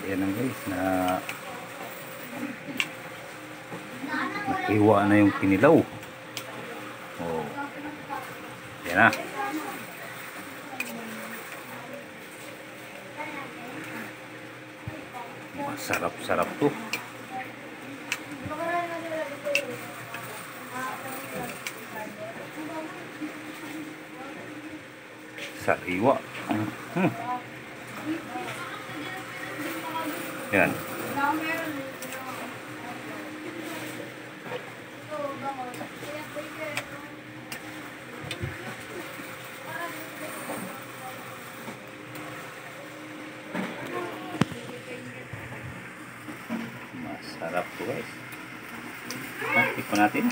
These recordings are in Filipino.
Ayan na guys, nakiwa na yung kinilaw. Oh. Ayan na. Masarap-sarap to. Sariwa. Yan. Masarap to guys. Tikman natin.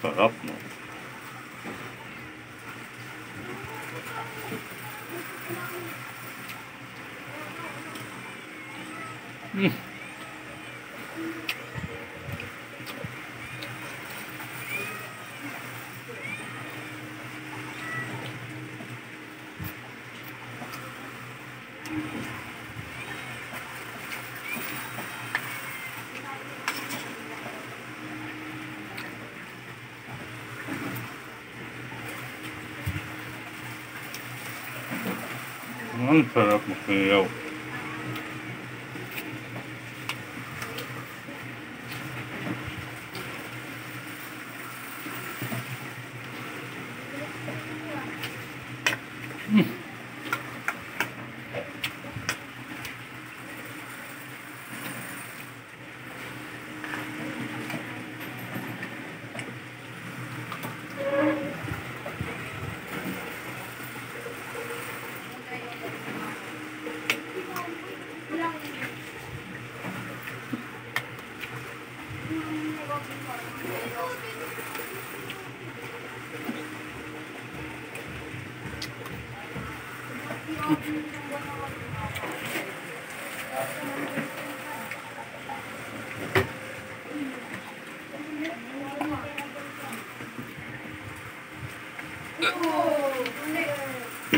Sarap no. Ang sarap magsayaw.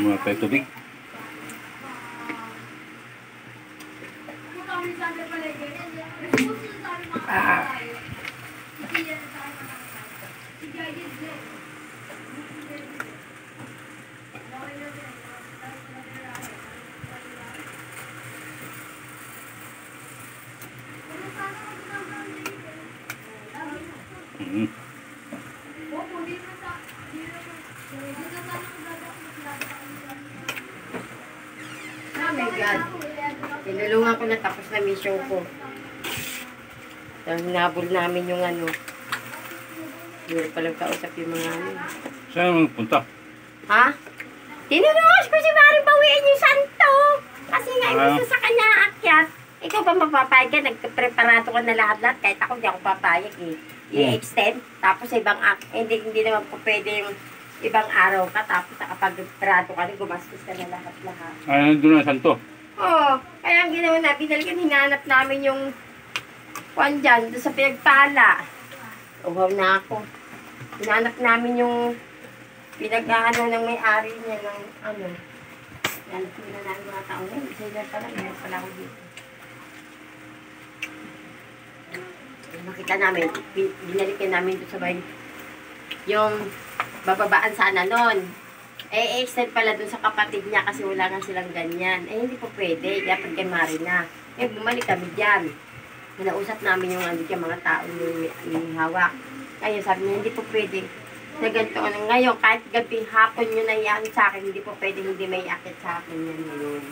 Muna tayo tubig. Oh my God. Tinulungan ko na tapos na mission ko. Nabol namin yung ano. Hindi palang kausap yung mga ano. Saan mo punta? Ha? Tinulungan ko si Mari bawiin yung santo. Kasi nga gusto sa kanya aakyat. Ikaw ba mapapayag ka? Nagpreparado ka na lahat-lahat. Kahit ako hindi ako papayag eh. I-extend. Tapos sa ibang hindi naman po pwede yung ibang araw ka. Tapos nakapag-preparado ka na gumastos ka na lahat-lahat. Ay, nandun na santo. Oo. Kaya ang ginawa na, binalikan, hinanap namin yung kuwan dyan, doon sa pinagpala. Uhaw na ako. Hinanap namin yung pinag-ano ng may-ari niya ng ano. Yan, pinanahin mga tao na. Isa pala, yan pala ako dito. Nakita namin, binalikan namin doon sa bahay. Yung bababaan sana nun. extend pala dun sa kapatid niya kasi wala nga silang ganyan. Hindi po pwede. Dapat kay Marina. Bumalik kami dyan. Nausap namin yung mga tao yung hawak. Kaya sabi niya, hindi po pwede. Na ganito ngayon, kahit gabi hapon nyo na yan sa akin, hindi po pwede hindi may akit sa akin yan ngayon.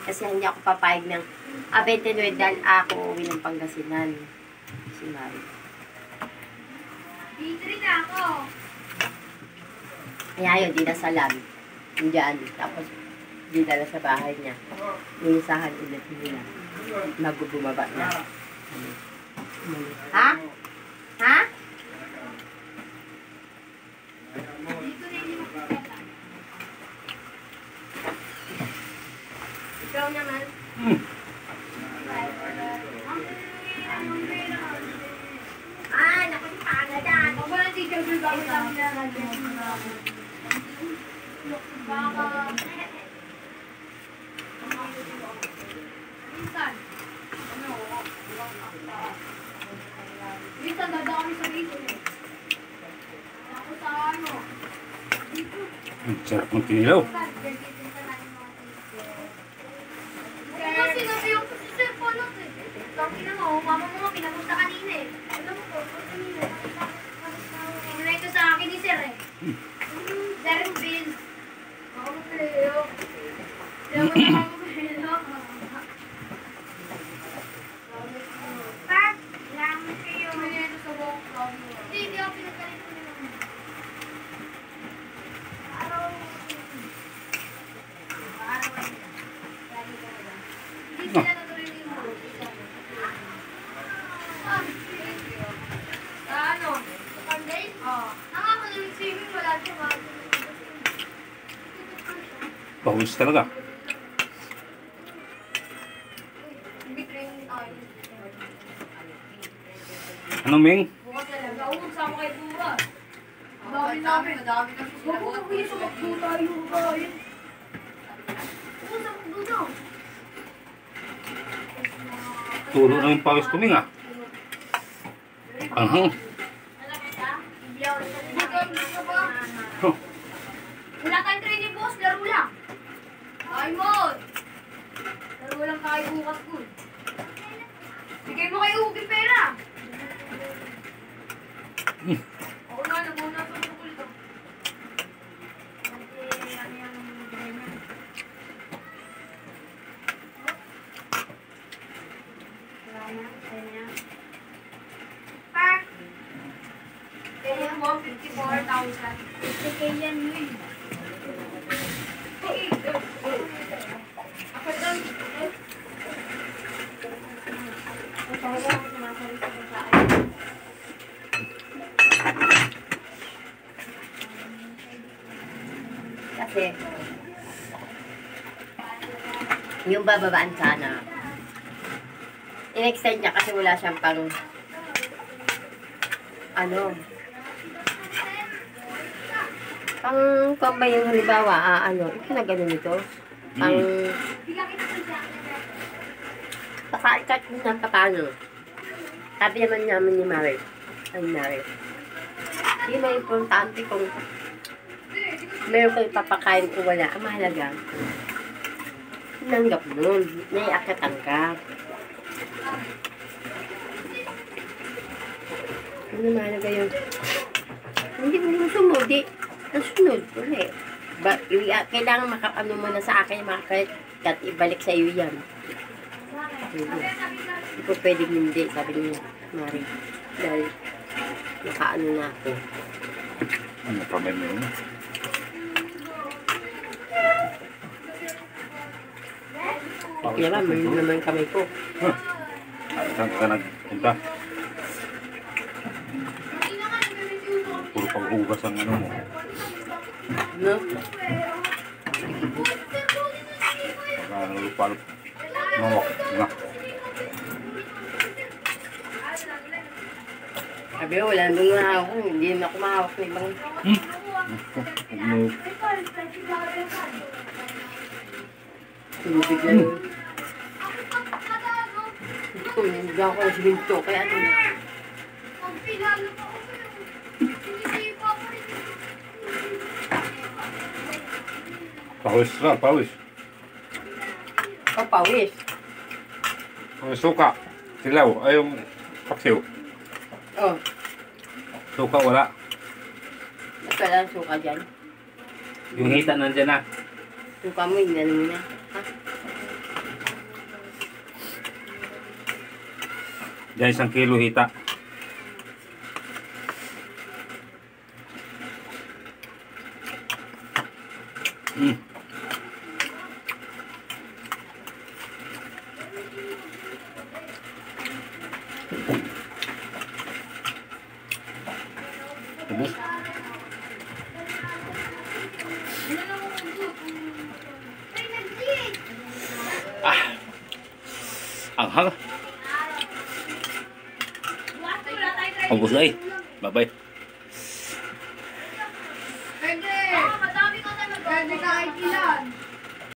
Kasi hindi ako papayag ng 29 dahil ako uwi ng Pangasinan. Si Mari. Dito rin ako. Kaya yun, dinasalan. Diyan. Tapos, dinala sa bahay niya. Inisahan ulit nila. Magbubumaba na. Ha? Ha? Minsan dadaan sa dito eh. Ako sa ano. Ang sarap ng kinilaw. Kasi nabi yung sir po lang eh. Bakit mo, mama mo nga pinapunta kanina eh. Alam mo ko, kanina. Pinunay ko sa akin ni sir eh. Sir Bill. Ako mo Leo. Leo mo na ako Leo. Pat, lang kayo. Mayroon sa buong club. Hindi ako pinagkalit ko nila. Araw. Hindi sila natuloy yung mo. Ano? Sunday? Oo. Nakakalimit swimming, wala siya mga. Pawis talaga. Ano, Ming? Bukas na lang. Naubog sa ako kay Pura. Madami namin. Madami na sila. Huwag ko yung sumakbo tayo kain. Huwag sa magdo daw. Tulo na yung pawis ko, Ming, ah. Anghang. Huh. Wala tayong training boss, laro lang. Ay mo! Laro lang tayo bukas ko. Bigay mo kay Ugi pera. Oo na, nagmuna sa tukul ko. Kasi ano yung bigay mo? Wala na, kaya na. Pak! Kaya mo, 54,000. 50K yan mo eh. Ako doon. Kasi, yung bababaan sana, in-extend niya kasi wala siyang pang, ano, pang, kung ba yung halimbawa, ano, ito na gano'n ito, pang, pakaikat mo ng paano. Sabi naman namin ni Mary, hindi na importante kung meron kang papakain o wala. Ang mahalaga, nanggap nun, naiakatan ka. Ano mahalaga yun? Hindi mo sumunod, nasunod. Wala eh. Kailangan makapano mo na sa akin, makakat ibalik sa iyo yan. Hindi po pwedeng hindi, sabi niya, Mari. Dahil nakaano na ako. Ano pa ba yun? Kaya ba, may naman kamay ko. Saan ka nagpunta? Puro paghugas ang ano mo. No? Nalupalop. Mawak na. Sabi ko, wala nung mahawak. Hindi na ako mahawak ng ibang... Tubig na yun. Ito, hindi ako na siminto. Kaya ano na. Pawis ka, pawis. Oh, pawis. Suka. Silaw. Ay, yung paksiw. Oh, Suka wala. wala ang suka dyan. Yung hita nandyan na. Suka mo, hindi mo na. Ha? Diyan 1 kilo hita. Ubus. Anghang. Ubus na eh. Bye-bye. Ganda kahit ilan.